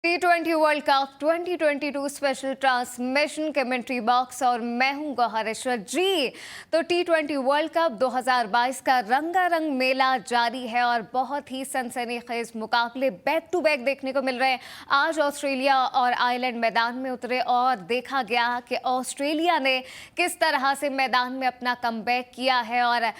T20 world cup 2022 special transmission commentary box और मैं हूं गौहर अशरफ जी। तो T20 वर्ल्ड कप 2022 का रंगारंग मेला जारी है और बहुत ही सनसनीखेज मुकाबले बैक टू बैक देखने को मिल रहे हैं। आज ऑस्ट्रेलिया और आयरलैंड मैदान में उतरे और देखा गया कि ऑस्ट्रेलिया ने किस तरह से मैदान में अपना कमबैक किया है और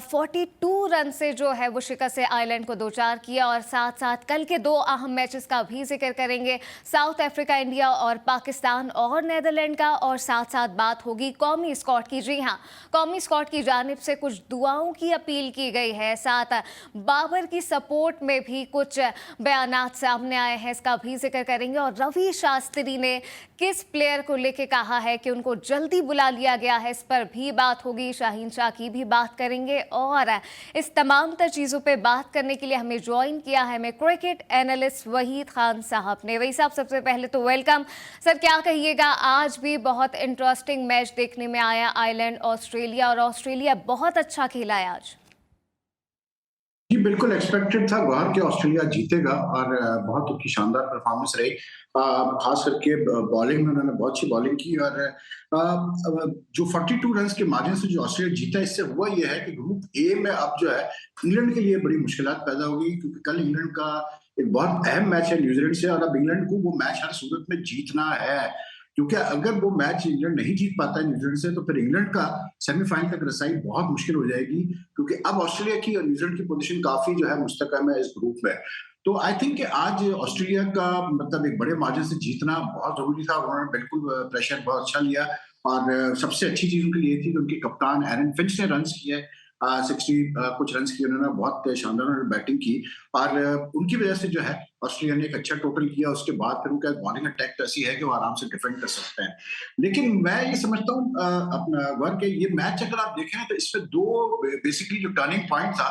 42 रन से जो है वो शिकस्त से आयरलैंड को 2-4 किया। और साथ साथ कल के दो अहम मैचेस का भी जिक्र करेंगे, साउथ अफ्रीका इंडिया और पाकिस्तान और नेदरलैंड का। और साथ साथ बात होगी कौमी स्क्वाड की। जी हां, कौमी स्क्वाड की जानिब से कुछ दुआओं की अपील की गई है। साथ बाबर की सपोर्ट में भी कुछ बयानात सामने आए हैं, इसका भी जिक्र करेंगे। और रवि शास्त्री ने किस प्लेयर को लेके कहा है कि उनको जल्दी बुला लिया गया है, इस पर भी बात होगी। शाहीन शाह की भी बात करेंगे। और इस तमाम तर चीज़ों पे बात करने के लिए हमें ज्वाइन किया है मैं क्रिकेट एनालिस्ट वहीद खान साहब ने। वही साहब, सबसे पहले तो वेलकम सर। क्या कहिएगा, आज भी बहुत इंटरेस्टिंग मैच देखने में आया आयरलैंड ऑस्ट्रेलिया, और ऑस्ट्रेलिया बहुत अच्छा खेला है आज। जी बिल्कुल एक्सपेक्टेड था गौर के ऑस्ट्रेलिया जीतेगा और बहुत उनकी शानदार परफॉर्मेंस रही। खास करके बॉलिंग में उन्होंने बहुत अच्छी बॉलिंग की और जो 42 रन के मार्जिन से जो ऑस्ट्रेलिया जीता, इससे हुआ यह है कि ग्रुप ए में अब जो है इंग्लैंड के लिए बड़ी मुश्किलात पैदा होगी, क्योंकि कल इंग्लैंड का एक बहुत अहम मैच है न्यूजीलैंड से, और अब इंग्लैंड को वो मैच हर सूरत में जीतना है। क्योंकि अगर वो मैच इंग्लैंड नहीं जीत पाता है न्यूजीलैंड से, तो फिर इंग्लैंड का सेमीफाइनल तक रसाई बहुत मुश्किल हो जाएगी, क्योंकि अब ऑस्ट्रेलिया की और न्यूजीलैंड की पोजीशन काफी जो है मुस्तकम है इस ग्रुप में। तो आई थिंक कि आज ऑस्ट्रेलिया का मतलब एक बड़े मार्जिन से जीतना बहुत जरूरी था। उन्होंने बिल्कुल प्रेशर बहुत अच्छा लिया, और सबसे अच्छी चीज उनके लिए थी कि उनके कप्तान एरन फिंच ने रन किए, 60 कुछ रन किए उन्होंने, बहुत शानदार उन्होंने बैटिंग की। और उनकी वजह से जो है ऑस्ट्रेलिया ने एक अच्छा टोटल किया। उसके बाद फिर उनका बॉलिंग अटैक तो ऐसी है कि वो आराम से डिफेंड कर सकते हैं। लेकिन मैं ये समझता हूँ अपना वर्क, ये मैच अगर आप देखें तो इसमें दो बेसिकली जो टर्निंग पॉइंट था,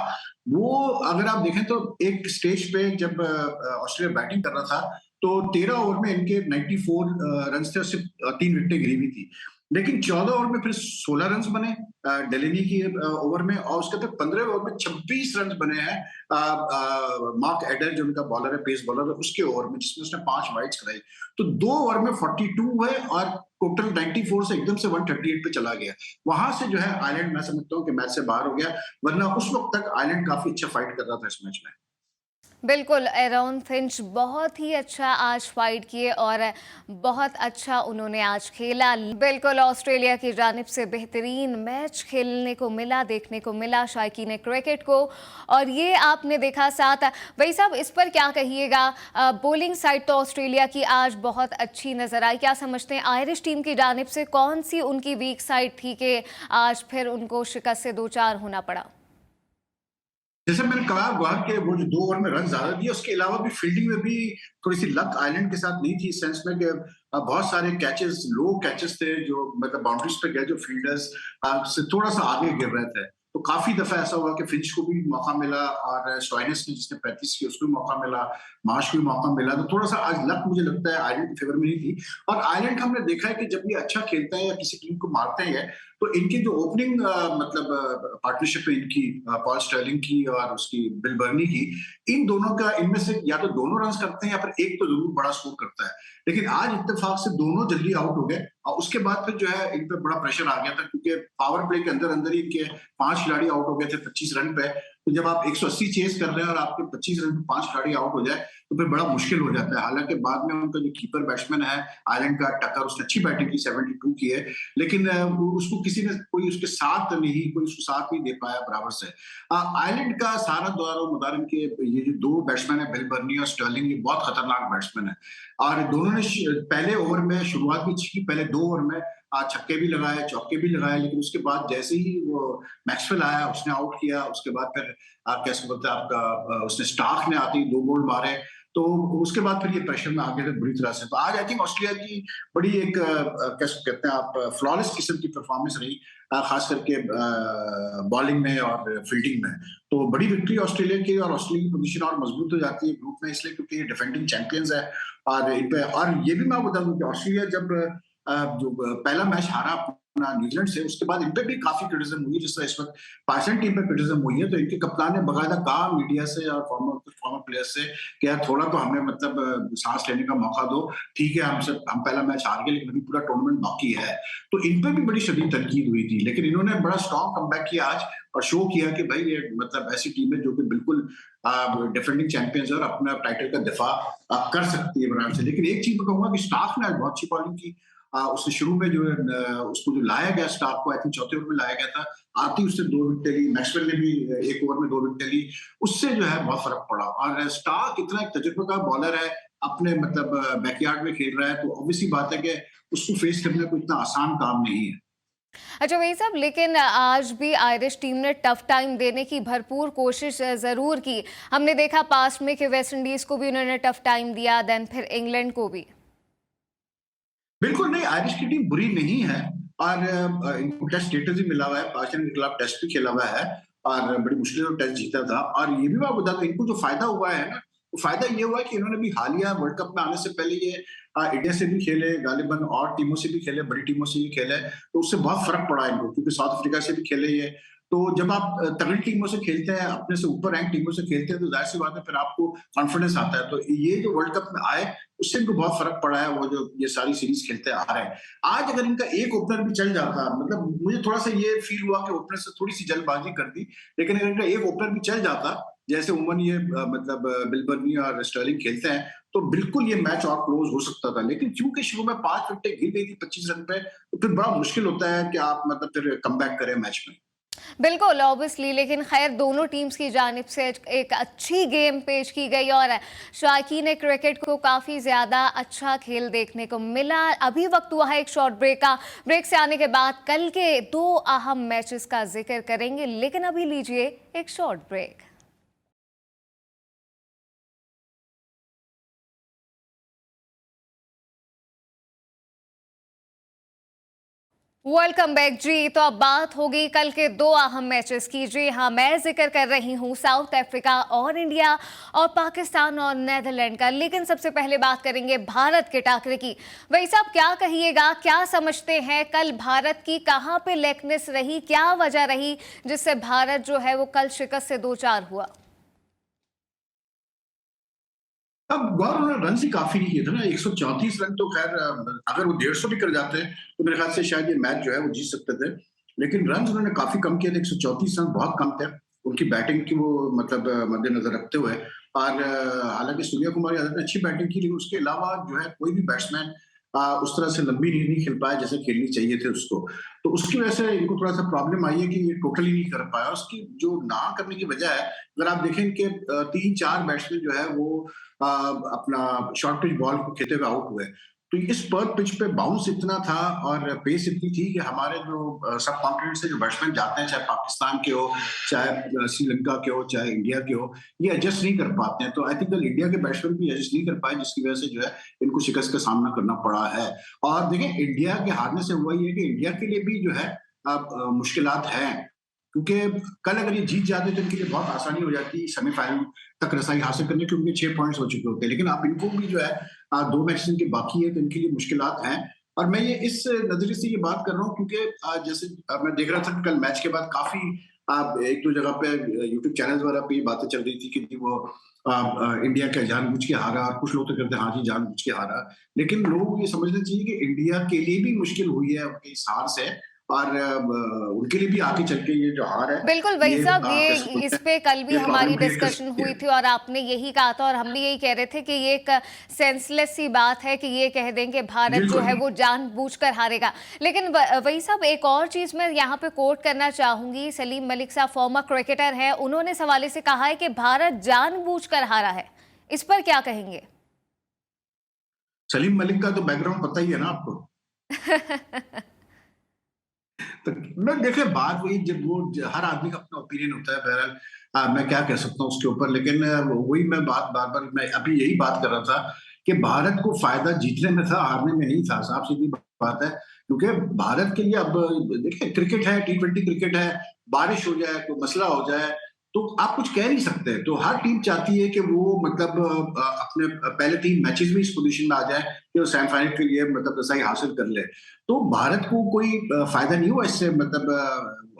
वो अगर आप देखें तो एक स्टेज पे जब ऑस्ट्रेलिया बैटिंग कर रहा था, तो 13 ओवर में इनके 94 रन थे, उससे 3 विकेटें गिरी हुई थी। लेकिन 14 ओवर में फिर 16 रन बने डेलेनी की ओवर में, और उसके बाद 15 ओवर में 26 रन बने हैं मार्क एडर जो उनका बॉलर है, पेस बॉलर है, उसके ओवर में, जिसमें उसने 5 वाइड्स कराई। तो 2 ओवर में 42 है और टोटल 94 से एकदम से 138 पे चला गया। वहां से जो है आयरलैंड, मैं समझता हूँ कि मैच से बाहर हो गया, वरना उस वक्त तक आयरलैंड काफी अच्छा फाइट कर रहा था इस मैच में। बिल्कुल, एरन फिंच बहुत ही अच्छा आज फाइट किए और बहुत अच्छा उन्होंने आज खेला। बिल्कुल, ऑस्ट्रेलिया की जानिब से बेहतरीन मैच खेलने को मिला, देखने को मिला शायकीन क्रिकेट को। और ये आपने देखा साथ। भाई साहब, इस पर क्या कहिएगा? बॉलिंग साइड तो ऑस्ट्रेलिया की आज बहुत अच्छी नजर आई। क्या समझते हैं आयरिश टीम की जानिब से कौन सी उनकी वीक साइड थी कि आज फिर उनको शिकस्त से 2-4 होना पड़ा? जैसे मैंने कहा, वहां के वो जो 2 ओवर में रन ज्यादा दिए, उसके अलावा भी फील्डिंग में भी थोड़ी सी लक आयरलैंड के साथ नहीं थी, इस सेंस में कि बहुत सारे कैचेस, लो कैचेस थे जो मतलब बाउंड्रीज पे गए, जो फील्डर्स से थोड़ा सा आगे गिर रहे थे। तो काफी दफा ऐसा हुआ कि फिंच को भी मौका मिला, और स्टॉइनिस ने जिसने 35 की उसको भी मौका मिला, मार्श को भी मौका मिला। तो थोड़ा सा आज लक मुझे लगता है आयरलैंड के फेवर में नहीं थी। और आयरलैंड का हमने देखा है कि जब ये अच्छा खेलता है या किसी टीम को मारते हैं, तो इनकी जो ओपनिंग मतलब पार्टनरशिप है इनकी, पॉल स्टर्लिंग की और उसकी बिल बर्नी की, इन दोनों का, इनमें से या तो दोनों रन करते हैं या फिर एक तो जरूर बड़ा स्कोर करता है। लेकिन आज इत्तेफाक से दोनों जल्दी आउट हो गए, और उसके बाद फिर जो है इन पे बड़ा प्रेशर आ गया था, क्योंकि पावर प्ले के अंदर अंदर ही इनके 5 खिलाड़ी आउट हो गए थे 25 रन पे। तो जब आप 180 चेस कर रहे हैं और आपके 25 रन पे 5 खिलाड़ी आउट हो जाए, तो फिर बड़ा मुश्किल हो जाता है। हालांकि बाद में उनका जो कीपर बैट्समैन है आयरलैंड का, टकर, उसने अच्छी बैटिंग की, 72 की है, लेकिन उसको किसी ने, कोई उसके साथ नहीं, कोई उसको साथ नहीं दे पाया बराबर से। आयरलैंड का सारा दारो मदार इनके ये जो 2 बैट्समैन है, बिल बर्नी और स्टर्लिंग, ये बहुत खतरनाक बैट्समैन है। और दोनों ने पहले ओवर में शुरुआत भी अच्छी की, पहले 2 ओवर में छक्के भी लगाए, चौके भी लगाए, लेकिन उसके बाद जैसे ही वो मैक्सवेल आया, उसने आउट किया। उसके बाद फिर कैसे बोलते हैं आपका, उसने स्टार्क ने आते ही 2 बोल्ड मारे। तो उसके बाद फिर ये प्रेशर में आ गए थे बुरी तरह से। तो आज आई थिंक ऑस्ट्रेलिया की बड़ी एक कैसे कहते हैं आप, फ्लॉलेस किस्म की परफॉर्मेंस रही, खास करके बॉलिंग में और फील्डिंग में। तो बड़ी विक्ट्री ऑस्ट्रेलिया की, और ऑस्ट्रेलिया की पोजीशन और मजबूत हो जाती है ग्रुप में, इसलिए क्योंकि ये डिफेंडिंग चैंपियंस है। और इन पे, और ये भी मैं बता दूं कि ऑस्ट्रेलिया जब जो पहला मैच हारा अपना न्यूजीलैंड से, उसके बाद इन पे भी काफी क्रिटिसिज्म हुई, जिस तरह इस वक्त पाकिस्तान टीम पे क्रिटिसिज्म हुई है। तो इनके कप्तान ने बाकायदा कहा मीडिया से और फॉर्मर प्लेयर्स से कि यार थोड़ा तो हमें मतलब सांस लेने का मौका दो। ठीक है, हम पहला मैच हार गए, लेकिन अभी पूरा टूर्नामेंट बाकी है। तो इन पे भी बड़ी शदीद तनकीद हुई थी, लेकिन इन्होंने बड़ा स्ट्रॉन्ग कमबैक किया आज और शो किया कि भाई ये मतलब ऐसी टीम है जो कि बिल्कुल डिफेंडिंग चैंपियंस है और अपना टाइटल का दिफा कर सकती है आराम से। लेकिन एक चीज मैं कहूंगा कि स्टाफ ने आज बहुत अच्छी बॉलिंग की। उसने शुरू में जो है उसको जो लाया गया स्टाफ को, आई थिंक चौथे ओवर में लाया गया था, आती उससे 2 विकेटें ली, मैक्सवेल ने भी एक ओवर में 2 विकेटें ली, उससे जो है बहुत फर्क पड़ा। और स्टार्क इतना एक तजुर्बेकार बॉलर है, अपने मतलब बैकयार्ड में खेल रहा है, तो ऑब्वियसली बात है कि उसको फेस करना कोई इतना आसान काम नहीं है। अच्छा वही साहब, लेकिन आज भी आयरिश टीम ने टफ टाइम देने की भरपूर कोशिश जरूर की। हमने देखा पास्ट में कि वेस्ट इंडीज को भी उन्होंने टफ टाइम दिया, देन फिर इंग्लैंड को भी। बिल्कुल नहीं, आयरिश की टीम बुरी नहीं है और इनको टेस्ट स्टेटस भी मिला हुआ है, पाकिस्तान के खिलाफ टेस्ट भी खेला हुआ है और बड़ी मुश्किल से टेस्ट जीता था। और ये भी मैं बता दूं, इनको जो फायदा हुआ है ना, वो फायदा ये हुआ है कि इन्होंने भी हालिया वर्ल्ड कप में आने से पहले ये इंडिया से भी खेले, गालिबन और टीमों से भी खेले, बड़ी टीमों से भी खेले, तो उससे बहुत फर्क पड़ा इनको, क्योंकि साउथ अफ्रीका से भी खेले ये। तो जब आप तगड़ी टीमों से खेलते हैं, अपने से ऊपर रैंक टीमों से खेलते हैं, तो जाहिर सी बात है फिर आपको कॉन्फिडेंस आता है। तो ये जो वर्ल्ड कप में आए, उससे इनको बहुत फर्क पड़ा है, वो जो ये सारी सीरीज खेलते आ रहे हैं। आज अगर इनका एक ओपनर भी चल जाता, मतलब मुझे थोड़ा सा ये फील हुआ कि ओपनर से थोड़ी सी जल्दबाजी कर दी, लेकिन अगर इनका एक ओपनर भी चल जाता, जैसे उमन ये मतलब बिलबर्नी और स्टर्लिंग खेलते हैं, तो बिल्कुल ये मैच और क्लोज हो सकता था। लेकिन क्योंकि शुरू में 5 विकेटें गिर गई थी 25 रन पे, तो फिर बड़ा मुश्किल होता है कि आप मतलब फिर कमबैक करें मैच में। बिल्कुल ऑब्वियसली, लेकिन खैर दोनों टीम्स की जानिब से एक अच्छी गेम पेश की गई और शायकीन क्रिकेट को काफ़ी ज़्यादा अच्छा खेल देखने को मिला। अभी वक्त हुआ है एक शॉर्ट ब्रेक का। ब्रेक से आने के बाद कल के 2 अहम मैचेस का जिक्र करेंगे, लेकिन अभी लीजिए एक शॉर्ट ब्रेक। वेलकम बैक जी। तो अब बात होगी कल के 2 अहम मैचेस की। जी हाँ, मैं जिक्र कर रही हूँ साउथ अफ्रीका और इंडिया और पाकिस्तान और नेदरलैंड का। लेकिन सबसे पहले बात करेंगे भारत के टाकरे की। वही साहब, क्या कहिएगा, क्या समझते हैं कल भारत की कहाँ पे लेकनेस रही, क्या वजह रही जिससे भारत जो है वो कल शिकस्त से 2-4 हुआ? अब गौर उन्होंने रन ही काफी नहीं किए थे ना, 134 रन तो खैर अगर वो 150 भी कर जाते तो मेरे ख्याल से शायद ये मैच जो है वो जीत सकते थे। लेकिन रन उन्होंने काफी कम किए थे, 134 रन बहुत कम थे उनकी बैटिंग की वो मतलब मद्देनजर रखते हुए। और हालांकि सूर्या कुमार यादव ने अच्छी बैटिंग की, लेकिन उसके अलावा जो है कोई भी बैट्समैन उस तरह से लंबी नींद नहीं खेल पाया जैसे खेलनी चाहिए थे उसको। तो उसकी वजह से इनको थोड़ा सा प्रॉब्लम आई है कि ये टोटली नहीं कर पाया। उसकी जो ना करने की वजह है, अगर आप देखें कि 3-4 बैट्समैन जो है वो अपना शॉर्ट पिच बॉल को खेलते हुए आउट हुए। तो इस पर्थ पिच पे बाउंस इतना था और पेस इतनी थी कि हमारे जो सब कॉन्टिनेंट से जो बैट्समैन जाते हैं, चाहे पाकिस्तान के हो, चाहे श्रीलंका के हो, चाहे इंडिया के हो, ये एडजस्ट नहीं कर पाते हैं। तो आई थिंक इंडिया के बैट्समैन भी एडजस्ट नहीं कर पाए, जिसकी वजह से जो है इनको शिकस्त का सामना करना पड़ा है। और देखिए, इंडिया के हारने से हुआ ये कि इंडिया के लिए भी जो है अब मुश्किलात हैं, क्योंकि कल अगर ये जीत जाते तो इनके लिए बहुत आसानी हो जाती सेमीफाइनल तक रसाई हासिल करने की, उनके 6 पॉइंट्स हो चुके होते। लेकिन अब इनको भी जो है 2 मैचेस इनके बाकी है, तो इनके लिए मुश्किलात हैं। और मैं ये इस नजरिए से ये बात कर रहा हूँ क्योंकि जैसे मैं देख रहा था कि कल मैच के बाद काफी 1-2 जगह पे यूट्यूब चैनल वगैरह पे ये बातें चल रही थी कि वो इंडिया क्या जानबूझ के हारा, और कुछ लोग तो कहते हैं हाँ जी जानबूझ के हारा। लेकिन लोगों को ये समझना चाहिए कि इंडिया के लिए भी मुश्किल हुई है उनके इस हार से, और उनके लिए भी आगे चल के ये जो हार है, बिल्कुल वही ये साहब, ये इस पे कल भी ये हमारी प्रॉब्लम क्रिएट कर डिस्कशन सकती हुई है। थी और आपने यही कहा था और हम भी यही कह रहे थे कि ये एक सेंसलेस सी बात है कि ये कह दें कि भारत जो बिल्कुल। है वो जानबूझकर हारेगा। लेकिन वही साहब, एक और चीज मैं यहाँ पे कोट करना चाहूंगी। सलीम मलिक साहब फॉर्मर क्रिकेटर हैं, उन्होंने इस हवाले से कहा है कि भारत जानबूझकर हारा है। इस पर क्या कहेंगे? सलीम मलिक का तो बैकग्राउंड पता ही है ना आपको। तो मैं देखे बात वही, जब वो हर आदमी का अपना ओपिनियन होता है, बहरहाल मैं क्या कह सकता हूँ उसके ऊपर। लेकिन वही मैं बात बार बार मैं अभी यही बात कर रहा था कि भारत को फायदा जीतने में था, हारने में नहीं था। साफ सीधी बात है, क्योंकि भारत के लिए अब देखिए क्रिकेट है, T20 क्रिकेट है, बारिश हो जाए, कोई मसला हो जाए, तो आप कुछ कह नहीं सकते। तो हर टीम चाहती है कि वो मतलब अपने पहले 3 मैचेस में इस पोजीशन में आ जाए कि वो सेमीफाइनल के लिए मतलब रसाई हासिल कर ले। तो भारत को कोई फायदा नहीं हुआ इससे, मतलब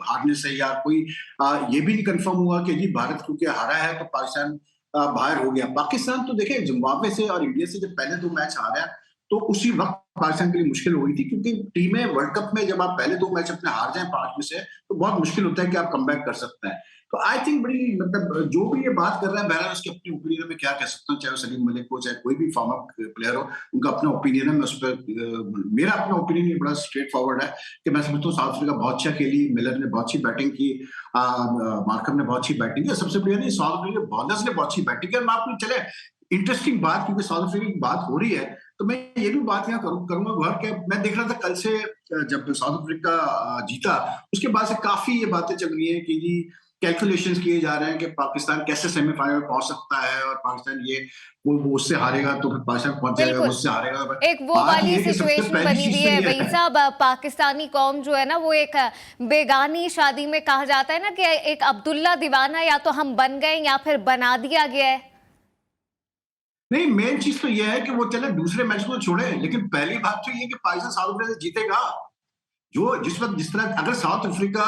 हारने से, या कोई ये भी नहीं कंफर्म हुआ कि जी भारत क्योंकि हारा है तो पाकिस्तान बाहर हो गया। पाकिस्तान तो देखिए जिम्बाब्वे से और इंडिया से जब पहले 2 मैच हारा तो उसी वक्त पाकिस्तान के लिए मुश्किल हो गई थी, क्योंकि टीमें वर्ल्ड कप में जब आप पहले 2 मैच अपने हार जाएं 5 में से, तो बहुत मुश्किल होता है कि आप कमबैक कर सकते हैं। तो आई थिंक बड़ी मतलब जो भी ये बात कर रहा है, बहरहाल उसके अपनी ओपिनियन में क्या कह सकता हूँ, चाहे वो सलीम मलिक हो चाहे कोई भी फॉर्मर प्लेयर हो, उनका अपना ओपिनियन है। मैं उस पर मेरा अपना ओपिनियन ये बड़ा स्ट्रेट फॉरवर्ड है कि मैं समझता हूँ साउथ अफ्रीका बहुत अच्छा खेली, मिलर ने बहुत अच्छी बैटिंग की, मार्कम ने बहुत अच्छी बैटिंग की, सबसे बढ़िया नहीं साउथ अफ्रीका के बॉलर्स ने बहुत अच्छी बैटिंग की। और मैं आपको चले इंटरेस्टिंग बात, क्योंकि साउथ अफ्रीका की बात हो रही है, तो मैं ये भी बात यहाँ करूंगा घर के। मैं देख रहा था कल से जब साउथ अफ्रीका जीता, उसके बाद से काफी ये बातें चल रही हैं कि जी कैलकुलेशंस किए जा रहे हैं कि पाकिस्तान कैसे सेमीफाइनल में पहुंच सकता है, और पाकिस्तान ये वो उससे हारेगा तो फिर पाकिस्तान पहुंच जाएगा, बिल्कुल, उससे हारेगा। एक वो बात वाली ये है कि सबसे सिचुएशन पहली बनी हुई चीज तो है ये वही है। साहब। पाकिस्तानी कौम जो है ना, वो एक बेगानी शादी में कहा जाता है ना कि एक अब्दुल्ला दीवाना, या तो हम बन गए या फिर बना दिया गया है। नहीं, मेन चीज तो ये है कि वो चले दूसरे मैच को छोड़े, लेकिन पहली बात तो ये कि पाकिस्तान साउथ अफ्रीका से जीतेगा। जो जिस वक्त जिस तरह अगर साउथ अफ्रीका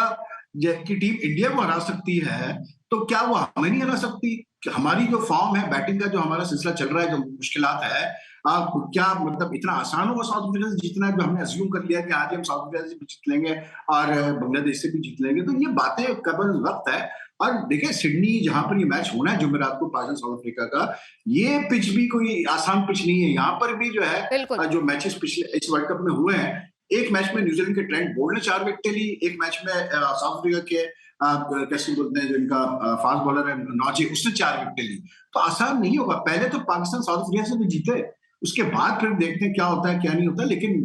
की टीम इंडिया को हरा सकती है, तो क्या वो हमें नहीं हरा सकती? हमारी जो फॉर्म है, बैटिंग का जो हमारा सिलसिला चल रहा है, जो मुश्किलात है, क्या मतलब इतना आसान होगा साउथ अफ्रीका से जीतना, जो हमने अज्यूम कर लिया कि आज हम साउथ अफ्रीका से भी जीत लेंगे और बांग्लादेश से भी जीत लेंगे? तो ये बातें कबल वक्त है। और देखिए सिडनी जहां पर ये मैच होना है जुमेरात को, पाकिस्तान साउथ अफ्रीका का, ये पिच भी कोई आसान पिच नहीं है। यहाँ पर भी जो है बिल्कुल। जो मैचेस पिछले इस वर्ल्ड कप में हुए हैं, एक मैच में न्यूजीलैंड के ट्रेंट बोल्ट ने 4 विकेटें ली, एक मैच में साउथ अफ्रीका के कैसे बोलते हैं जो इनका फास्ट बॉलर है नौजी, उसने 4 विकेटें ली। तो आसान नहीं होगा। पहले तो पाकिस्तान साउथ अफ्रीका से भी जीते, उसके बाद फिर देखते हैं क्या होता है क्या नहीं होता। लेकिन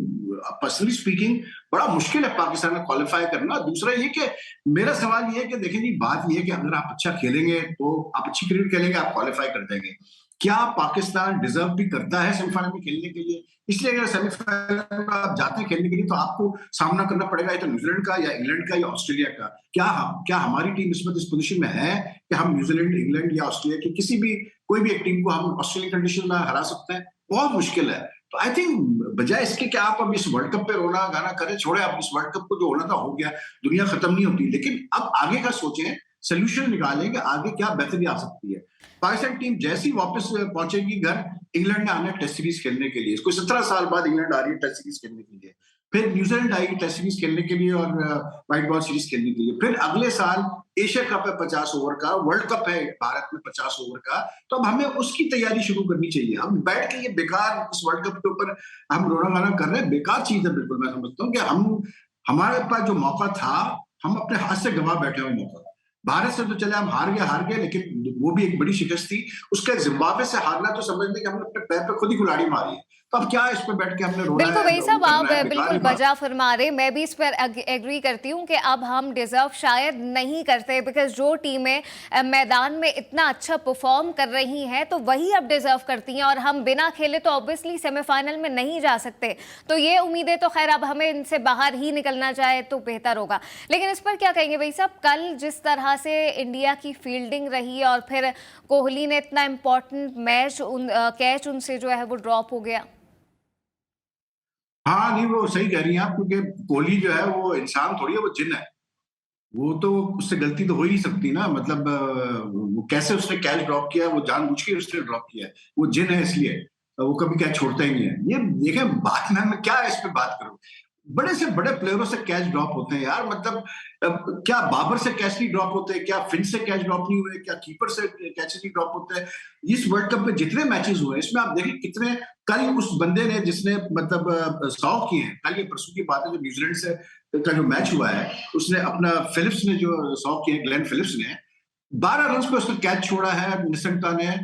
पर्सनली स्पीकिंग बड़ा मुश्किल है पाकिस्तान में क्वालिफाई करना। दूसरा ये कि मेरा सवाल ये है कि देखिए जी, बात ये है कि अगर आप अच्छा खेलेंगे तो आप अच्छी क्रिकेट खेलेंगे, आप क्वालिफाई कर देंगे। क्या पाकिस्तान डिजर्व भी करता है सेमीफाइनल में खेलने के लिए? इसलिए अगर सेमीफाइनल में आप जाते हैं खेलने के लिए, तो आपको सामना करना पड़ेगा या तो न्यूजीलैंड का, या इंग्लैंड का, या ऑस्ट्रेलिया का। क्या हमारी टीम इस वक्त इस पोजीशन में है कि हम न्यूजीलैंड, इंग्लैंड या ऑस्ट्रेलिया की किसी भी कोई भी एक टीम को हम ऑस्ट्रेलियन कंडीशन में हरा सकते हैं? बहुत मुश्किल है। तो आई थिंक बजाय इसके कि आप अब इस वर्ल्ड कप पे रोना गाना करें, छोड़े, अब इस वर्ल्ड कप को जो होना था हो गया, दुनिया खत्म नहीं होती। लेकिन अब आगे का सोचें, सोल्यूशन निकालें कि आगे क्या बेहतरी आ सकती है। पाकिस्तान टीम जैसी वापस पहुंचेगी घर, इंग्लैंड ने आना है टेस्ट सीरीज खेलने के लिए। इसको 17 साल बाद इंग्लैंड आ रही है टेस्ट सीरीज खेलने के लिए। फिर न्यूजीलैंड आएगी टेस्ट सीरीज खेलने के लिए और व्हाइट बॉल सीरीज खेलने के लिए। फिर अगले साल एशिया कप है 50 ओवर का, वर्ल्ड कप है भारत में 50 ओवर का। तो अब हमें उसकी तैयारी शुरू करनी चाहिए। हम बैठ के ये बेकार इस वर्ल्ड कप के ऊपर हम रोना गाना कर रहे हैं, बेकार चीज है बिल्कुल। मैं समझता हूँ कि हमारे पास जो मौका था, हम अपने हाथ से गंवा बैठे हुए मौका। भारत से तो चले हम हार गए, लेकिन वो भी एक बड़ी शिकस्त थी। उसका जिम्बाब्वे से हारना तो समझने कि हमने अपने पैर पे खुद ही कुल्हाड़ी मारी है। तो अब क्या इस पे बैठ के हमने रोना बिल्कुल है, वही साहब, करना आप है, बेकार बिल्कुल ही बात। बजा फरमा रहे। मैं भी इस पर एग्री करती हूँ कि अब हम डिजर्व शायद नहीं करते, बिकॉज जो टीमें मैदान में इतना अच्छा परफॉर्म कर रही हैं तो वही अब डिजर्व करती हैं, और हम बिना खेले तो ऑब्वियसली सेमीफाइनल में नहीं जा सकते। तो ये उम्मीदें तो खैर अब हमें इनसे बाहर ही निकलना चाहे तो बेहतर होगा। लेकिन इस पर क्या कहेंगे वही साहब, कल जिस तरह से इंडिया की फील्डिंग रही और फिर कोहली ने इतना इंपॉर्टेंट मैच कैच उनसे जो है वो ड्रॉप हो गया। हाँ नहीं, वो सही कह रही हैं आप, क्योंकि कोहली जो है वो इंसान थोड़ी है, वो जिन है। वो तो उससे गलती तो हो ही नहीं सकती ना। मतलब वो कैसे उसने कैच ड्रॉप किया, वो जानबूझ के उसने ड्रॉप किया है। वो जिन है इसलिए वो कभी कैच छोड़ता ही नहीं है। ये देखें बात, मैं क्या इस पे बात करूं। बड़े से बड़े प्लेयरों से कैच ड्रॉप होते हैं यार। मतलब क्या बाबर से कैच नहीं ड्रॉप होते? क्या फिंच से कैच ड्रॉप नहीं हुए? क्या कीपर से कैच नहीं ड्रॉप होते? इस वर्ल्ड कप में जितने मैचेस हुए इसमें आप देखिए कितने। कल उस बंदे ने जिसने मतलब 100 किए हैं, कल ये परसों की बात है, जो न्यूजीलैंड से का जो मैच हुआ है, उसने अपना फिलिप्स ने जो 100 किए, ग्लेन फिलिप्स ने 12 रन पे उसने कैच छोड़ा है निसंगता ने।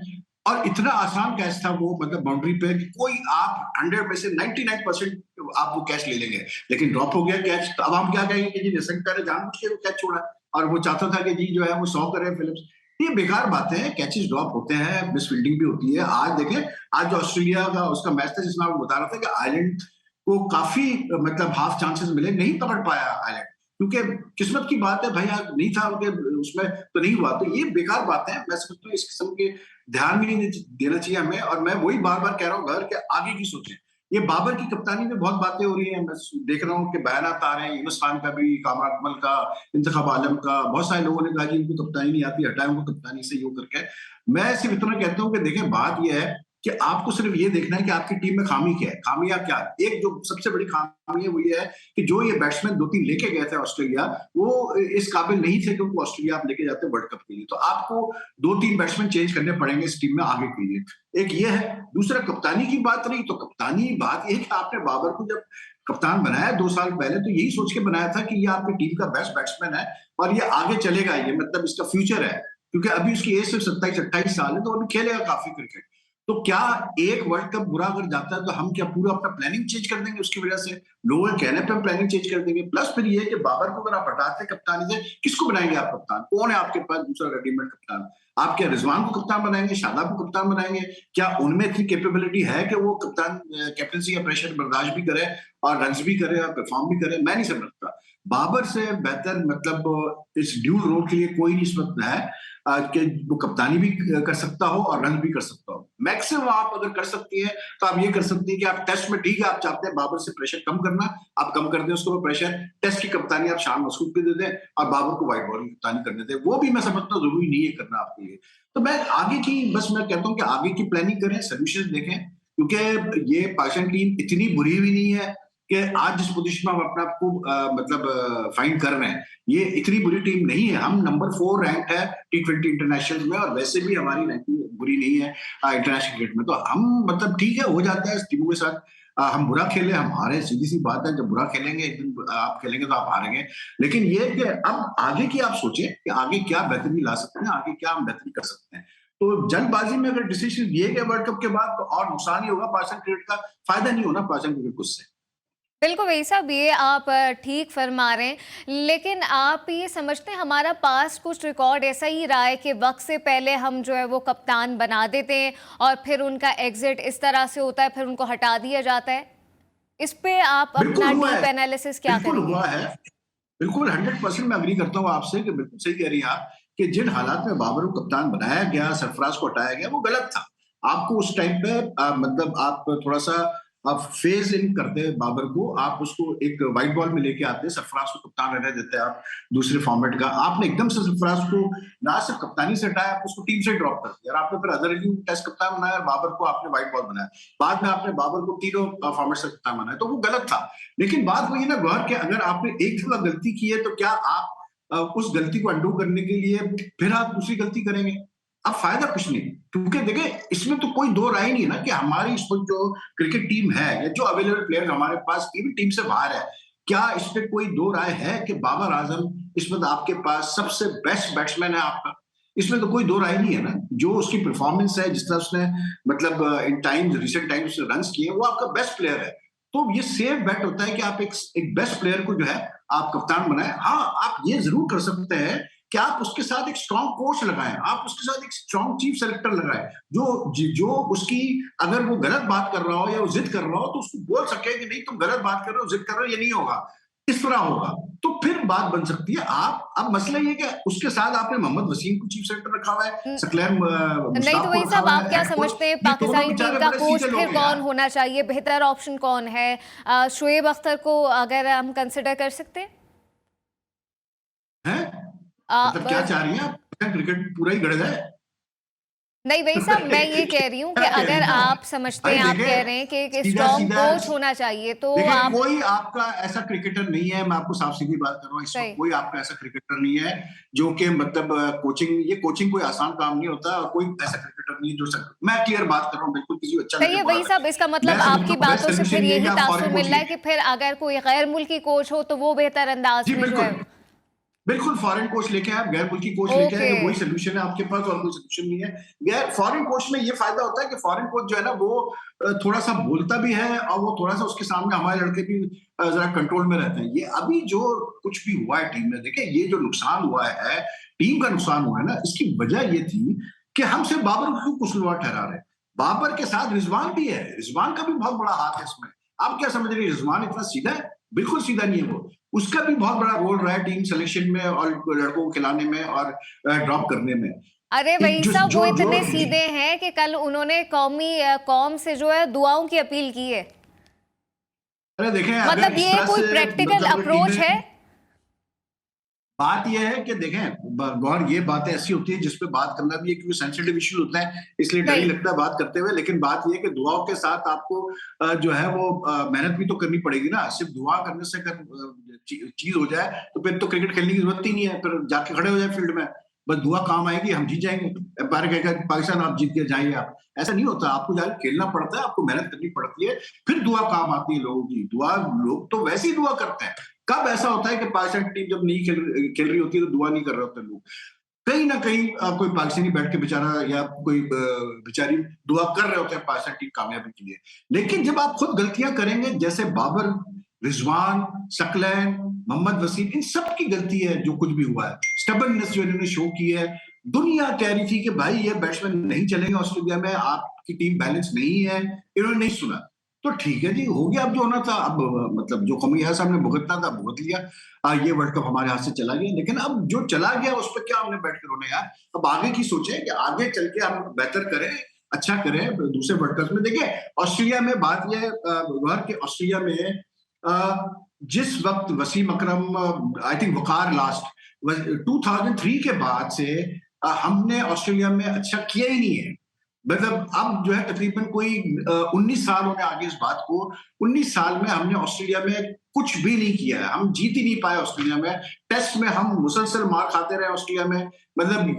और इतना आसान कैच था वो, मतलब बाउंड्री पे, कि कोई आप 100 में से 99% आप वो कैच ले लेंगे। लेकिन ड्रॉप हो गया कैच। तो अब हम क्या कहेंगे कि जी निसंगता ने जानबूझ के वो कैच छोड़ा, और वो चाहता था कि जी जो है वो 100 करे फिलिप्स। ये बेकार बातें हैं। कैचेस ड्रॉप होते हैं, मिस फील्डिंग भी होती है। आज देखें, आज जो ऑस्ट्रेलिया का उसका मैच था जिसमें आपको बता रहा था कि आयरलैंड को काफी मतलब हाफ चांसेस मिले, नहीं पकड़ पाया आयरलैंड। क्योंकि किस्मत की बात है भाई, आज नहीं था उनके उसमें तो नहीं हुआ, तो ये बेकार बात है। मैं समझता हूँ इस किस्म के ध्यान भी नहीं देना चाहिए हमें। और मैं वही बार बार कह रहा हूँ घर के आगे की सोचें। ये बाबर की कप्तानी में बहुत बातें हो रही हैं, मैं देख रहा हूँ कि बयानात आ रहे हैं यूनुस खान का भी, कामरान अकमल का, इंतखाब आलम का, बहुत सारे लोगों ने कहा कि इनको कप्तानी नहीं आती, हटाए उनको कप्तानी से, यूं करके। मैं सिर्फ इतना कहता हूँ कि देखें, बात यह है कि आपको सिर्फ ये देखना है कि आपकी टीम में खामी क्या है, खामियां क्या है। एक जो सबसे बड़ी खामी है वो ये है कि जो ये बैट्समैन 2-3 लेके गए थे ऑस्ट्रेलिया, वो इस काबिल नहीं थे क्योंकि ऑस्ट्रेलिया आप लेके जाते वर्ल्ड कप के लिए। तो आपको 2-3 बैट्समैन चेंज करने पड़ेंगे इस टीम में आगे के लिए। एक ये है। दूसरा, कप्तानी की बात रही तो कप्तानी बात ये है कि आपने बाबर को जब कप्तान बनाया 2 साल पहले, तो यही सोच के बनाया था कि ये आपकी टीम का बेस्ट बैट्समैन है और ये आगे चलेगा, ये मतलब इसका फ्यूचर है। क्योंकि अभी उसकी एज सिर्फ 27-28 साल है, तो अभी खेलेगा काफी क्रिकेट। तो क्या एक वर्ल्ड कप बुरा अगर जाता है तो हम क्या पूरा अपना प्लानिंग चेंज कर देंगे उसकी वजह से? लोगों के कहने पे हम प्लानिंग चेंज कर देंगे। प्लस फिर ये है कि बाबर को अगर आप हटाते कप्तानी से, किसको बनाएंगे आप कप्तान? कौन है आपके पास दूसरा रेडीमेड कप्तान? आप क्या रिजवान को कप्तान बनाएंगे, शादाब को कप्तान बनाएंगे? क्या उनमें इतनी कैपेबिलिटी है कि वो कप्तान कैप्टनसी का प्रेशर बर्दाश्त भी करे और रन भी करे और परफॉर्म भी करे? मैं नहीं समझता। बाबर से बेहतर मतलब इस ड्यूल रोल के लिए कोई नहीं इस वक्त है कि वो कप्तानी भी कर सकता हो और रन भी कर सकता हो। मैक्सिमम आप अगर कर सकती है तो आप ये कर सकती है कि आप टेस्ट में, ठीक है आप चाहते हैं बाबर से प्रेशर कम करना, आप कम कर दें उसको प्रेशर। टेस्ट की कप्तानी आप शान मसूद को दे दें और बाबर को व्हाइट बॉल की कप्तानी करने दें। वो भी मैं समझता हूँ जरूरी नहीं है करना आपके लिए। तो मैं आगे की, बस मैं कहता हूँ कि आगे की प्लानिंग करें, सोल्यूशन देखें, क्योंकि ये पाकिस्तान टीम इतनी बुरी भी नहीं है कि आज जिस पोजीशन में हम अपने आप को मतलब फाइंड कर रहे हैं, ये इतनी बुरी टीम नहीं है। हम नंबर 4 रैंक है T20 इंटरनेशनल में, और वैसे भी हमारी रैंकिंग बुरी नहीं है इंटरनेशनल क्रिकेट में। तो हम मतलब ठीक है, हो जाता है इस टीमों के साथ। हम बुरा खेले, हम हारे, सीधी सी बात है। जब बुरा खेलेंगे एक दिन आप खेलेंगे तो आप हारेंगे। लेकिन ये कि अब आगे की आप सोचें कि आगे क्या बेहतरी ला सकते हैं, आगे क्या हम बेहतरी कर सकते हैं। तो जल्दबाजी में अगर डिसीजन दिए गए वर्ल्ड कप के बाद, तो और नुकसान ही होगा पाकिस्तान क्रिकेट का, फायदा नहीं होना पाकिस्तान क्रिकेट को उससे। बिल्कुल वही साहब, ये आप ठीक फरमा रहे हैं। लेकिन आप ये समझते हैं हमारा पास्ट कुछ रिकॉर्ड ऐसा ही रहा है कि वक्त से पहले हम जो है वो कप्तान बना देते हैं और फिर उनका एग्जिट इस तरह से होता है, फिर उनको हटा दिया जाता है? इस पे आप अपना डीप एनालिसिस क्या बिल्कुल करेंगे? हुआ है। बिल्कुल 100% मैं अग्री करता हूँ आपसे कि बिल्कुल सही कह रही हैं आप कि जिन हालात में बाबर को कप्तान बनाया गया, सरफराज को हटाया गया, वो गलत था। आपको उस टाइम पे मतलब आप थोड़ा सा आप फेज इन करते बाबर को, आप उसको एक व्हाइट बॉल में लेके आते, सरफराज को कप्तान रहने देते आप दूसरे फॉर्मेट का। आपने एकदम से सरफराज को ना सिर्फ कप्तानी से हटाया, आप उसको टीम से ड्रॉप कर दिया और आपने फिर अजहर अली टेस्ट कप्तान बनाया और बाबर को आपने व्हाइट बॉल बनाया। बाद में आपने बाबर को तीनों फॉर्मेट से कप्तान बनाया, तो वो गलत था। लेकिन बात वही ना गौर, कि अगर आपने एक जगह गलती की है तो क्या आप उस गलती को अंडू करने के लिए फिर आप दूसरी गलती करेंगे? अब फायदा कुछ नहीं। क्योंकि देखिए, इसमें तो कोई दो राय नहीं है ना कि हमारी इस वक्त जो क्रिकेट टीम है या जो अवेलेबल प्लेयर हमारे पास, ये भी टीम से बाहर है, क्या इस पे कोई दो राय है कि बाबर आजम इस वक्त आपके पास सबसे बेस्ट बैट्समैन है आपका? इसमें तो कोई दो राय नहीं है ना। जो उसकी परफॉर्मेंस है, जिस तरह उसने मतलब इन टाइम्स, रिसेंट टाइम्स रन किए, वो आपका बेस्ट प्लेयर है। तो ये सेफ बेट होता है कि आप एक बेस्ट प्लेयर को जो है आप कप्तान बनाए। हाँ, आप ये जरूर कर सकते हैं कि आप उसके साथ एक स्ट्रॉन्ग कोच लगाएं, आप उसके साथ एक स्ट्रॉन्ग चीफ सेलेक्टर लगाएं, जो उसकी अगर वो गलत बात कर रहा हो या वो जिद कर रहा हो तो उसको बोल सके कि नहीं तुम गलत बात कर रहे हो, जिद कर रहे हो, ये नहीं होगा, इस तरह होगा, तो फिर बात बन सकती है। आप अब मसला ये कि उसके साथ आपने मोहम्मद वसीम को चीफ सेलेक्टर रखा हुआ है, सकलैन नहीं मुश्ताक तो को वही रखा साहब, हुआ आप है क्या हेड कोच। समझते हैं ये दोनों पाकिस्तानी टीम बेचारे का बड़े कोच सीधे फिर लोग हैं कौन यार। होना चाहिए? बेहतर ऑप्शन कौन है? शुएब अख्तर को अगर हम कंसिडर कर सकते हैं? हैं? मतलब क्या बस चाह रही हैं आप? क्रिकेट पूरा ही गड़े है। नहीं वही साहब, मैं ये कह रही हूँ कि क्या कह रही अगर हैं आप समझते अरे हैं, आप कह देखें, रहे हैं कि एक सीधा स्ट्रॉन्ग सीधा कोच होना चाहिए, तो देखिए, आप कोई आपका ऐसा क्रिकेटर नहीं है, मैं आपको साफ सीधी बात कर रहा हूँ, इस वक्त सही कोई आपका ऐसा क्रिकेटर नहीं है जो कि मतलब कोचिंग कोई आसान काम नहीं होता, और कोई ऐसा क्रिकेटर नहीं है जो मैं क्लियर बात कर रहा हूँ, बिल्कुल किसी को अच्छा सही लगे है बुरा वही लगे। साहब, इसका मतलब मैं समझता आपकी हूँ बेस्ट बातों से फिर सोल्यूशन ये है कि यही आप तासुर फॉरेन मिल कोच रहा है लें। कि फिर अगर कोई गैर मुल्की कोच हो तो वो बेहतर अंदाज जी में जो है। बिल्कुल, बिल्कुल फॉरेन कोच लेके आए, गैर मुल्की कोच लेके आए, ओके। कि वही सोल्यूशन है आपके पास और कोई सोल्यूशन नहीं है। गैर फॉरेन कोच में ये फायदा होता है कि फॉरेन कोच जो है ना, वो थोड़ा सा बोलता भी है और वो थोड़ा सा उसके सामने हमारे लड़के भी जरा कंट्रोल में रहते हैं। ये अभी जो कुछ भी हुआ है टीम में, देखिए ये जो नुकसान हुआ है, टीम का नुकसान हुआ है ना, इसकी वजह ये थी कि हम सिर्फ बाबर को क्यों कसूरवार ठहरा रहे हैं। बाबर के साथ रिजवान भी है, रिजवान का भी बहुत बड़ा हाथ है इसमें। आप क्या समझ रहे हैं रिजवान इतना सीधा है? बिल्कुल सीधा नहीं है वो। उसका भी बहुत बड़ा रोल रहा है टीम सिलेक्शन में और लड़कों को खिलाने में और ड्रॉप करने में। अरे वही जो साहब, वो जो जो इतने सीधे हैं कि कल उन्होंने कौम से जो है दुआओं की अपील की है। अरे देखें, अगर मतलब इस ये तरह कोई से प्रैक्टिकल मतलब अप्रोच टीमें, है? बात यह है कि देखें गौर, ये बातें ऐसी होती है जिसपे बात करना भी है, क्योंकि सेंसिटिव इश्यूज होता है, इसलिए डर ही सही। लगता है बात करते हुए। लेकिन बात यह है कि दुआओं के साथ आपको जो है वो मेहनत भी तो करनी पड़ेगी ना। सिर्फ दुआ करने से अगर चीज हो जाए तो फिर तो क्रिकेट खेलने की जरूरत ही नहीं है, फिर जाके खड़े हो जाए फील्ड में, बस दुआ काम आएगी, हम जीत जाएंगे, एम्पायर कहेगा पाकिस्तान आप जीत के जाइए आप। ऐसा नहीं होता, आपको जाके खेलना पड़ता है, आपको मेहनत करनी पड़ती है, फिर दुआ काम आती है लोगों की। दुआ लोग तो वैसे ही दुआ करते हैं। कब ऐसा होता है कि पाकिस्तान टीम जब नहीं खेल रही होती है तो दुआ नहीं कर रहे होते लोग? कहीं ना कहीं कोई पाकिस्तानी बैठ के बेचारा या कोई बेचारी दुआ कर रहे होते हैं पाकिस्तान टीम कामयाबी के लिए। लेकिन जब आप खुद गलतियां करेंगे, जैसे बाबर, रिजवान, सकलैन, मोहम्मद वसीम, इन सब की गलती है जो कुछ भी हुआ है, स्टबर्ननेस जो इन्होंने शो की है। दुनिया कह रही थी कि भाई ये बैट्समैन नहीं चलेंगे ऑस्ट्रेलिया में, आपकी टीम बैलेंस नहीं है, इन्होंने नहीं सुना। तो ठीक है जी, हो गया, अब जो होना था, अब मतलब जो खमियाजा हमने भुगतना था भुगत लिया। ये वर्ल्ड कप हमारे हाथ से चला गया, लेकिन अब जो चला गया उस पर क्या हमने बैठ कर रोने यार। अब आगे की सोचें कि आगे चल के हम बेहतर करें, अच्छा करें दूसरे वर्ल्ड कप में। देखिए ऑस्ट्रेलिया में बात यह है कि ऑस्ट्रेलिया में जिस वक्त वसीम अकरम, आई थिंक वकार लास्ट 2003 के बाद से हमने ऑस्ट्रेलिया में अच्छा किया ही नहीं है। मतलब अब जो है तकरीबन कोई 19 साल हो गए आगे इस बात को। 19 साल में हमने ऑस्ट्रेलिया में कुछ भी नहीं किया है, हम जीत ही नहीं पाए ऑस्ट्रेलिया में। टेस्ट में हम मुसलसल मार खाते रहे ऑस्ट्रेलिया में, मतलब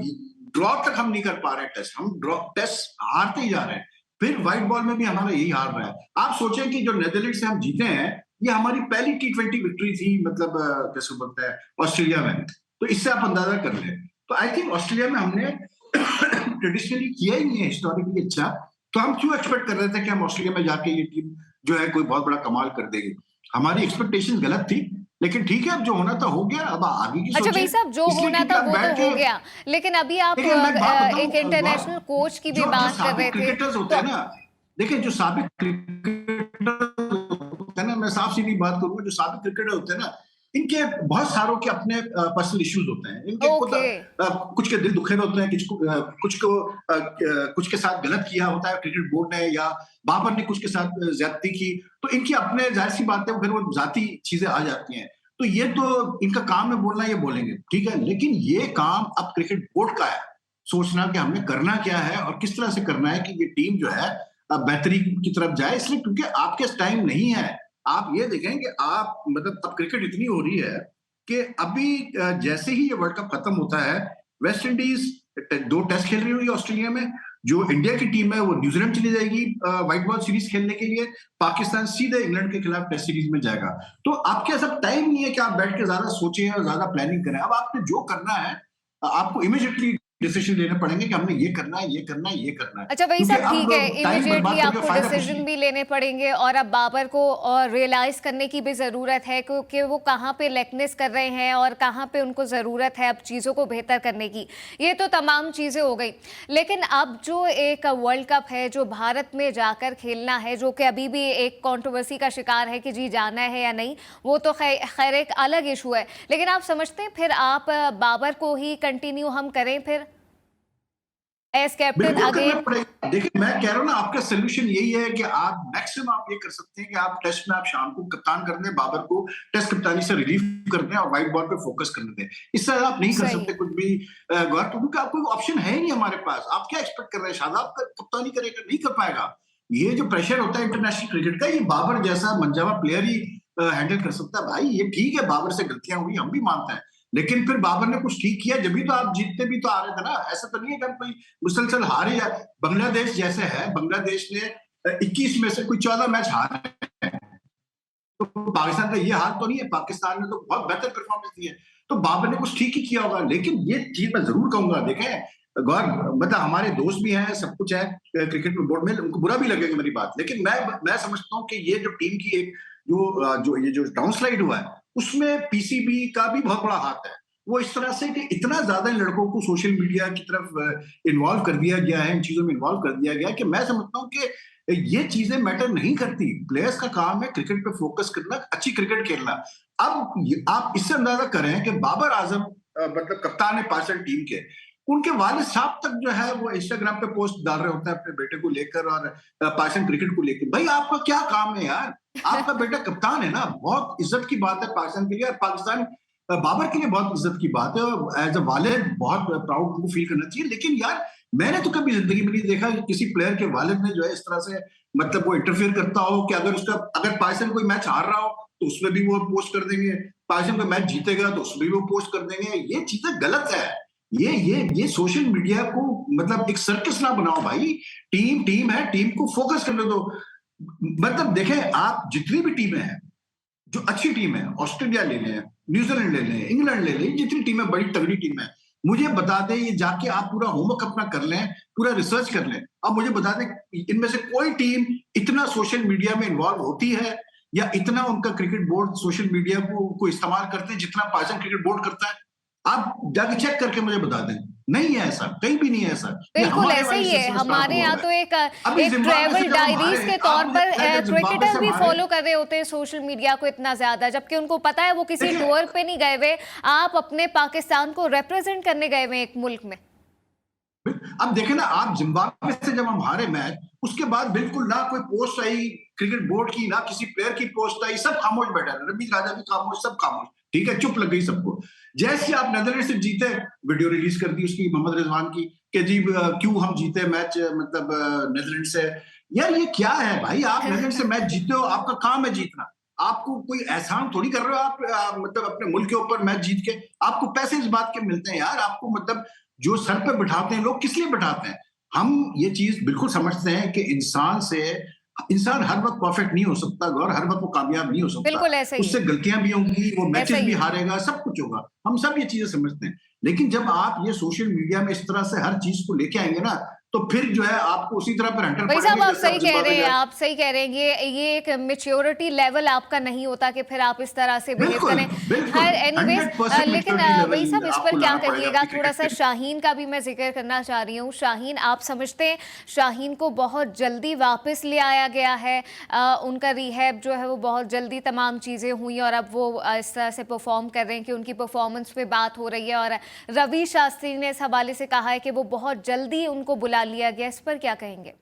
ड्रॉ तक हम नहीं कर पा रहे टेस्ट, हम टेस्ट हारते ही जा रहे हैं। फिर व्हाइट बॉल में भी हमारा यही हाल रहा है। आप सोचें कि जो नेदरलैंड से हम जीते हैं, ये हमारी पहली T20 विक्ट्री थी, मतलब कैसे बोलते हैं ऑस्ट्रेलिया में। तो इससे आप अंदाजा कर लें। तो आई थिंक ऑस्ट्रेलिया में हमने ट्रेडिशनली किया ही नहीं है हिस्टोरिकली अच्छा। तो हम क्यों एक्सपेक्ट कर रहे थे कि हम ऑस्ट्रेलिया में जाके ये टीम जो है कोई बहुत बड़ा कमाल कर देगी? हमारी एक्सपेक्टेशन गलत थी, लेकिन ठीक है, अब जो होना था हो गया, अब आगे की अच्छा सोचें। भाई साहब, जो इसलिए होना क्योंकि था आप वो तो बैठ हो के, गया, लेकिन अभी आप देखिए मैं एक बात एक इंटरनेशनल बताऊं, कोच की भी जो जो बात कर रहे साबिक थे क्रिकेटर्स होते तो हैं ना, देखिए जो साबिक क्रिकेटर होते हैं ना, मैं साफ सीधी बात करूंगा, जो साबिक क्रिकेटर होते हैं ना, इनके बहुत सारों के अपने पर्सनल इश्यूज होते हैं। इनके खुद ओके। कुछ के दिल दुखे में होते हैं, कुछ के साथ गलत किया होता है क्रिकेट बोर्ड ने, या बाबर ने कुछ के साथ ज्यादती की, तो इनकी अपने जाहिर सी बात है, फिर वो जाती चीजें आ जाती हैं। तो ये तो इनका काम है बोलना, ये बोलेंगे ठीक है, लेकिन ये काम अब क्रिकेट बोर्ड का है सोचना कि हमने करना क्या है और किस तरह से करना है कि ये टीम जो है बेहतरी की तरफ जाए। इसलिए क्योंकि आपके टाइम नहीं है। आप ये देखें कि आप मतलब अब क्रिकेट इतनी हो रही है कि अभी जैसे ही ये वर्ल्ड कप खत्म होता है, वेस्ट इंडीज 2 टेस्ट खेल रही हुई है ऑस्ट्रेलिया में, जो इंडिया की टीम है वो न्यूजीलैंड चली जाएगी व्हाइट बॉल सीरीज खेलने के लिए, पाकिस्तान सीधे इंग्लैंड के खिलाफ टेस्ट सीरीज में जाएगा। तो आपके पास अब टाइम नहीं है कि आप बैठ के ज्यादा सोचें और ज्यादा प्लानिंग करें। अब आपने जो करना है, आपको इमीडिएटली डिसीजन लेने पड़ेंगे कि हमने ये करना है, ये करना है, ये करना है, अच्छा भाई क्योंकि साहब, ठीक है, अब टाइम इमीडिएटली बर्बाद करके आपको फायदा कुछ डिसीजन नहीं। भी लेने पड़ेंगे और अब बाबर को और रियलाइज करने की भी ज़रूरत है कि वो कहाँ पे लेकनेस कर रहे हैं और कहाँ पे उनको ज़रूरत है अब चीज़ों को बेहतर करने की। ये तो तमाम चीज़ें हो गई, लेकिन अब जो एक वर्ल्ड कप है जो भारत में जाकर खेलना है, जो कि अभी भी एक कंट्रोवर्सी का शिकार है कि जी जाना है या नहीं, वो तो खैर एक अलग इशू है। लेकिन आप समझते हैं फिर आप बाबर को ही कंटिन्यू हम करें फिर एज कैप्टन बिल्कुल करना अगेन? पड़ेगा। देखिए मैं कह रहा हूँ ना, आपका सोल्यूशन यही है कि आप मैक्सिमम आप ये कर सकते हैं कि आप टेस्ट में आप शाम को कप्तान कर दें, बाबर को टेस्ट कप्तानी से रिलीव कर दें और व्हाइट बॉल पे फोकस करने दें। इससे आप नहीं कर सही। सकते कुछ भी गौर, क्योंकि आपको ऑप्शन है ही नहीं हमारे पास। आप क्या एक्सपेक्ट कर रहे हैं? शादाब कप्तानी करेगा? नहीं कर पाएगा। ये जो प्रेशर होता है इंटरनेशनल क्रिकेट का, ये बाबर जैसा मंजावा प्लेयर ही हैंडल कर सकता है। भाई ये ठीक है, बाबर से गलतियां हुई, हम भी मानते हैं, लेकिन फिर बाबर ने कुछ ठीक किया, जब भी तो आप जीतते भी तो आ रहे थे ना। ऐसा तो नहीं है कि हम कोई मुसलसल हारे। या बांग्लादेश जैसे है, बांग्लादेश ने 21 में से कोई 14 मैच हारे हैं, तो पाकिस्तान का ये हाल तो नहीं है। पाकिस्तान ने तो बहुत बेहतर परफॉर्मेंस दी है, तो बाबर ने कुछ ठीक ही किया होगा। लेकिन ये चीज मैं जरूर कहूंगा, देखें गौर, मतलब हमारे दोस्त भी हैं, सब कुछ है क्रिकेट में, बोर्ड में, उनको बुरा भी लगेगा मेरी बात, लेकिन मैं समझता हूँ कि ये जो टीम की एक जो डाउनस्लाइड हुआ है, उसमें पीसीबी का भी बहुत बड़ा हाथ है। वो इस तरह से कि इतना ज्यादा इन लड़कों को सोशल मीडिया की तरफ इन्वॉल्व कर दिया गया है, इन चीजों में इन्वॉल्व कर दिया गया है, कि मैं समझता हूँ कि ये चीजें मैटर नहीं करती। प्लेयर्स का काम है क्रिकेट पे फोकस करना, अच्छी क्रिकेट खेलना। अब आप इससे अंदाजा करें कि बाबर आजम मतलब कप्तान है पाकिस्तान टीम के, उनके वालिद साहब तक जो है वो इंस्टाग्राम पे पोस्ट डाल रहे होते हैं अपने बेटे को लेकर और पाकिस्तान क्रिकेट को लेकर। भाई आपका क्या काम है यार? आपका बेटा कप्तान है ना, बहुत इज्जत की बात है पाकिस्तान के लिए, और पाकिस्तान बाबर के लिए बहुत इज्जत की बात है, और एज अ वालिद बहुत प्राउड उनको फील करना चाहिए। लेकिन यार मैंने तो कभी जिंदगी में नहीं देखा कि किसी प्लेयर के वालिद ने जो है इस तरह से मतलब वो इंटरफेयर करता हो कि अगर पाकिस्तान कोई मैच हार रहा हो तो उसमें भी वो पोस्ट कर देंगे, पाकिस्तान कोई मैच जीतेगा तो उसमें भी वो पोस्ट कर देंगे। ये चीजें गलत है। ये सोशल मीडिया को मतलब एक सर्कस ना बनाओ भाई। टीम टीम है, टीम को फोकस करने दो। मतलब देखें, आप जितनी भी टीमें हैं जो अच्छी टीम है, ऑस्ट्रेलिया ले लें, न्यूजीलैंड ले लें, इंग्लैंड ले लें, जितनी टीमें बड़ी तगड़ी टीम है, मुझे बता दें, ये जाके आप पूरा होमवर्क अपना कर लें, पूरा रिसर्च कर लें। अब मुझे बता दें इनमें से कोई टीम इतना सोशल मीडिया में इन्वॉल्व होती है या इतना उनका क्रिकेट बोर्ड सोशल मीडिया को इस्तेमाल करते हैं जितना पाकिस्तान क्रिकेट बोर्ड करता है? आप जाके चेक करके मुझे बता दें। नहीं है ऐसा, कहीं भी नहीं है ऐसा। बिल्कुल ऐसे ही है। हमारे यहाँ तो एक ट्रेवल डायरीज के तौर पर क्रिकेटर भी फॉलो कर रहे होते हैं सोशल मीडिया को इतना ज्यादा, जबकि उनको पता है वो किसी टूर पे नहीं गए हुए, आप अपने पाकिस्तान को रिप्रेजेंट करने गए हुए एक मुल्क में। अब देखें ना, आप जिम्बाब्वे से जब हम हारे मैच, उसके बाद बिल्कुल ना कोई पोस्ट आई क्रिकेट बोर्ड की, ना किसी प्लेयर की पोस्ट आई, सब खामोश बैठा है। रमीज राजा भी खामोश, सब खामोश, ठीक है, चुप लग गई सबको। जैसे आप नीदरलैंड से जीते, वीडियो रिलीज कर दी उसकी मोहम्मद रिजवान की कि जी क्यों हम जीते मैच मतलब नीदरलैंड से। यार ये क्या है भाई? आप नीदरलैंड से मैच जीते हो, आपका काम है जीतना। आपको कोई एहसान थोड़ी कर रहे हो आप मतलब अपने मुल्क के ऊपर मैच जीत के। आपको पैसे इस बात के मिलते हैं यार। आपको मतलब जो सर पे बिठाते हैं लोग, किस लिए बिठाते हैं? हम ये चीज बिल्कुल समझते हैं कि इंसान हर वक्त परफेक्ट नहीं हो सकता और हर वक्त वो कामयाब नहीं हो सकता। बिल्कुल ऐसे ही, उससे गलतियां भी होंगी, वो मैचेस भी हारेगा, सब कुछ होगा, हम सब ये चीजें समझते हैं। लेकिन जब आप ये सोशल मीडिया में इस तरह से हर चीज को लेके आएंगे ना, तो फिर जो है आपको उसी तरह पर हंटर भाई साहब पड़ेंगे। आप सही कह रहे हैं, आप सही कह रहे हैं। ये एक मेच्योरिटी लेवल आपका नहीं होता कि फिर आप इस तरह से बिहेव करें। खैर एनीवेज, लेकिन भाई साहब इस पर क्या कहिएगा? थोड़ा सा शाहीन का भी मैं जिक्र करना चाह रही हूँ। शाहीन, आप समझते हैं शाहीन को बहुत जल्दी वापस ले आया गया है? उनका रिहैब जो है वो बहुत जल्दी तमाम चीज़ें हुई और अब वो इस तरह से परफॉर्म कर रहे हैं कि उनकी परफॉर्मेंस पे बात हो रही है, और रवि शास्त्री ने इस हवाले से कहा है कि वो बहुत जल्दी उनको बुला लिया गया। इस पर क्या कहेंगे?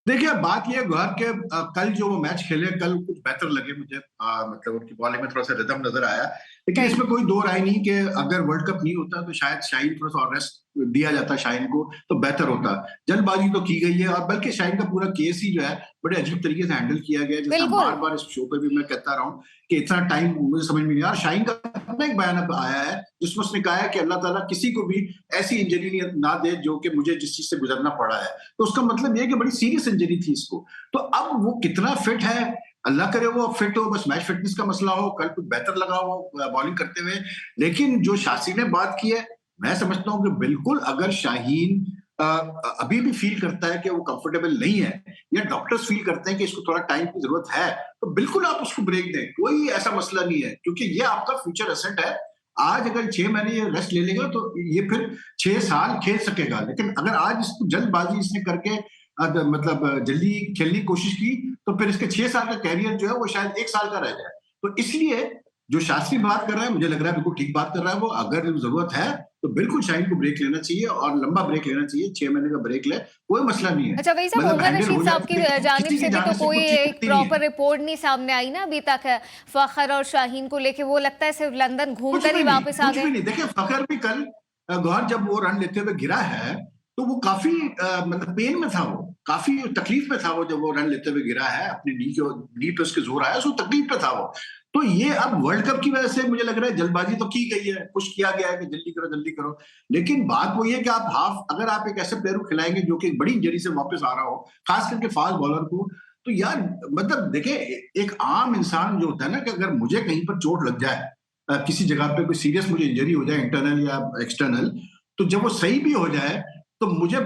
देखिए बात ये गौर के कल जो वो मैच खेले, कल कुछ बेहतर लगे मुझे। मतलब उनकी बॉलिंग में थोड़ा सा रिदम नजर आया, लेकिन इसमें कोई दो राय नहीं कि अगर वर्ल्ड कप नहीं होता तो शायद शाहीन थोड़ा सा और रेस्ट दिया जाता शाहीन को तो बेहतर होता। जल्दबाजी तो की गई है, और बल्कि शाहीन का पूरा केस ही जो है बड़े अजीब तरीके से हैंडल किया गया, जैसा बार बार इस शो पे भी मैं कहता रहा हूँ कि इतना टाइम मुझे समझ में नहीं आ रहा। शाहीन का अपना एक बयान आया है जिसमें उसने कहा है कि अल्लाह ताला किसी को भी ऐसी इंजरी ना दे जो कि मुझे जिस चीज से गुजरना पड़ा है। तो उसका मतलब यह है कि बड़ी सीरियस इंजरी थी इसको। तो अब वो कितना फिट है, अल्लाह करे वो फिट हो, बस मैच फिटनेस का मसला हो, कल कुछ बेहतर लगा हो बॉलिंग करते हुए। लेकिन जो शास्त्री ने बात की है, मैं समझता हूं कि बिल्कुल अगर शाहीन अभी भी फील करता है कि वो कंफर्टेबल नहीं है, या डॉक्टर्स फील करते हैं कि इसको थोड़ा टाइम की जरूरत है, तो बिल्कुल आप उसको ब्रेक दें, कोई ऐसा मसला नहीं है, क्योंकि ये आपका फ्यूचर एसेट है। आज अगर 6 महीने ये रेस्ट ले लेगा तो ये फिर 6 साल खेल सकेगा। लेकिन अगर आज इसको जल्दबाजी इसने करके मतलब जल्दी खेलने की कोशिश की, तो फिर इसके 6 साल का कैरियर जो है वो शायद 1 साल का रह जाए। तो इसलिए जो शास्त्री बात कर रहा है, मुझे लग रहा है बिल्कुल ठीक बात कर रहा है वो। अगर जरूरत है तो बिल्कुल शाहीन को ब्रेक लेना चाहिए, और लंबा ब्रेक लेना चाहिए, 6 महीने का ब्रेक ले, कोई मसला नहीं है। अच्छा वही साहब, मोहम्मद रशीद साहब की जानिब से भी तो कोई एक प्रॉपर रिपोर्ट नहीं सामने आई ना अभी तक फखर और शाहीन को लेके। वो लगता है सिर्फ लंदन घूमकर ही वापस आ गए। देखिए फखर भी कल गौर जब वो रन लेते हुए गिरा है तो वो काफी मतलब पेन में था, वो काफी तकलीफ में था वो जब वो रन लेते हुए गिरा है, अपनी नी पे उसके जोर आया, उसको तकलीफ में था वो। तो ये अब वर्ल्ड कप की वजह से मुझे लग रहा है जल्दबाजी तो की गई है, कुछ किया गया है कि जल्दी करो। लेकिन बात वो ये कि आप अगर आप एक ऐसे प्लेयर को खिलाएंगे जो कि एक बड़ी इंजरी से वापस आ रहा हो, खास करके फास्ट बॉलर को, तो यार मतलब देखिए एक आम इंसान जो होता है ना, कि अगर मुझे कहीं पर चोट लग जाए किसी जगह पे, कोई सीरियस मुझे इंजरी हो जाए इंटरनल या एक्सटर्नल, तो जब वो सही भी हो जाए तो मुझे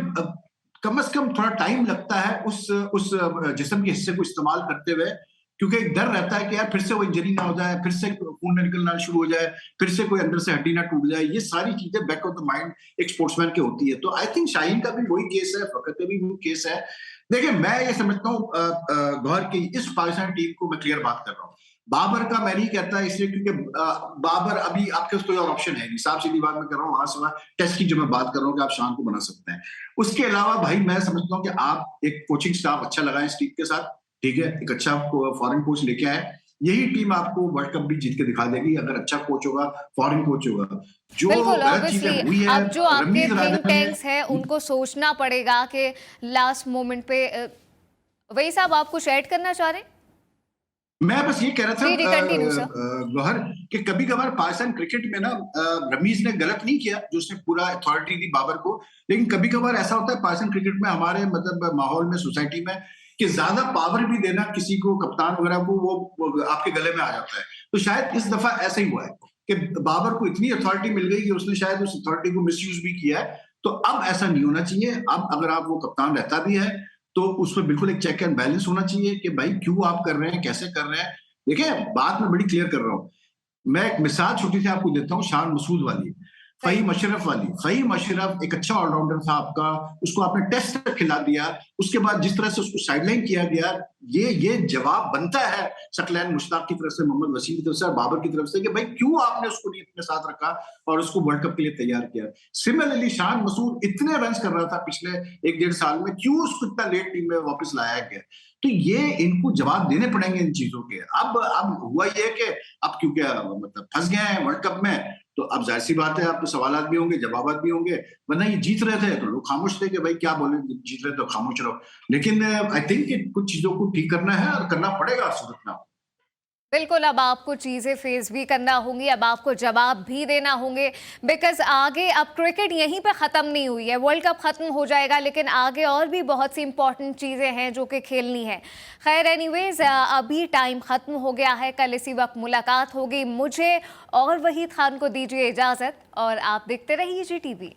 कम से कम थोड़ा टाइम लगता है उस जिस्म के हिस्से को इस्तेमाल करते हुए, क्योंकि एक डर रहता है कि यार फिर से वो इंजरी ना हो जाए, फिर से खून ना निकलना शुरू हो जाए, फिर से कोई अंदर से हड्डी ना टूट जाए। ये सारी चीजें बैक ऑफ द माइंड एक स्पोर्ट्समैन की होती है। तो आई थिंक शाहीन का भी वही केस है, फखर का भी वही केस है। देखिए, मैं ये समझता हूँ गौहर की इस पाकिस्तान टीम को मैं क्लियर बात कर रहा हूँ। बाबर का मैं नहीं कहता इसलिए क्योंकि बाबर अभी आपके पास कोई और ऑप्शन है नहीं। साफ-सीधी बात मैं कर रहा हूँ, वहाँ से वहाँ टेस्ट की जो मैं बात कर रहा हूँ कि आप शान को बना सकते हैं। उसके अलावा भाई मैं समझता हूँ कि आप एक कोचिंग स्टाफ अच्छा लगाएँ इस टीम के साथ, ठीक है? एक अच्छा फॉरेन कोच लेके आएँ। यही टीम आपको वर्ल्ड कप भी जीत के दिखा देगी अगर अच्छा कोच होगा, फॉरेन कोच होगा। जो बिल्कुल, गलत चीज़ें ऑब्वियसली हुई है, अब जो आपके रमीज़ थिंक राजा ने टैंक्स हैं उनको सोचना पड़ेगा कि लास्ट मोमेंट पे वही साहब आप कुछ ऐड करना चाह रहे हैं? मैं बस ये कह रहा था जी, जी, कंटिन्यू सर। गौहर कि कभी-कभार पाकिस्तान क्रिकेट में ना रमीज ने गलत नहीं किया जो उसने पूरा अथॉरिटी दी बाबर को, लेकिन कभी-कभार ऐसा होता है पाकिस्तान क्रिकेट में हमारे मतलब माहौल में सोसाइटी में कि ज्यादा पावर भी देना किसी को कप्तान वगैरह को वो आपके गले में आ जाता है। तो शायद इस दफा ऐसा ही हुआ है कि बाबर को इतनी अथॉरिटी मिल गई कि उसने शायद उस अथॉरिटी को मिसयूज भी किया है। तो अब ऐसा नहीं होना चाहिए। अब अगर आप वो कप्तान रहता भी है तो उसमें बिल्कुल एक चेक एंड बैलेंस होना चाहिए कि भाई क्यों आप कर रहे हैं, कैसे कर रहे हैं। देखिए, बात मैं बड़ी क्लियर कर रहा हूँ। मैं एक मिसाल छोटी सी आपको देता हूँ शान मसूद वाली, सही। फ़हीम अशरफ वाली। फ़हीम अशरफ एक अच्छा ऑलराउंडर था आपका, उसको आपने टेस्ट तक खिला दिया, उसके बाद जिस तरह से उसको साइडलाइन किया गया, ये जवाब बनता है सकलैन मुश्ताक की तरफ से, मोहम्मद वसीम की तरफ से और बाबर की तरफ से कि भाई क्यों आपने उसको नहीं अपने साथ रखा और उसको वर्ल्ड कप के लिए तैयार किया। सिमिलरली शान मसूद इतने रन्स कर रहा था पिछले 1 डेढ़ साल में, क्यों उसको इतना लेट टीम में वापस लाया गया? तो ये इनको जवाब देने पड़ेंगे इन चीजों के। अब हुआ ये कि अब क्योंकि मतलब फंस गए हैं वर्ल्ड कप में, तो अब जाहिर सी बात है आपको सवालात भी होंगे, जवाबात भी होंगे। वरना ये जीत रहे थे तो लोग खामोश थे कि भाई क्या बोले, जीत रहे तो खामोश रहो। लेकिन आई थिंक कि कुछ चीजों को ठीक करना है और करना पड़ेगा सूरत में। बिल्कुल, अब आपको चीज़ें फेस भी करना होंगी, अब आपको जवाब भी देना होंगे बिकॉज़ आगे अब क्रिकेट यहीं पे ख़त्म नहीं हुई है। वर्ल्ड कप ख़त्म हो जाएगा लेकिन आगे और भी बहुत सी इंपॉर्टेंट चीज़ें हैं जो कि खेलनी है। खैर एनीवेज़ अभी टाइम ख़त्म हो गया है, कल इसी वक्त मुलाकात होगी। मुझे और वहीद खान को दीजिए इजाज़त और आप देखते रहिए GTV।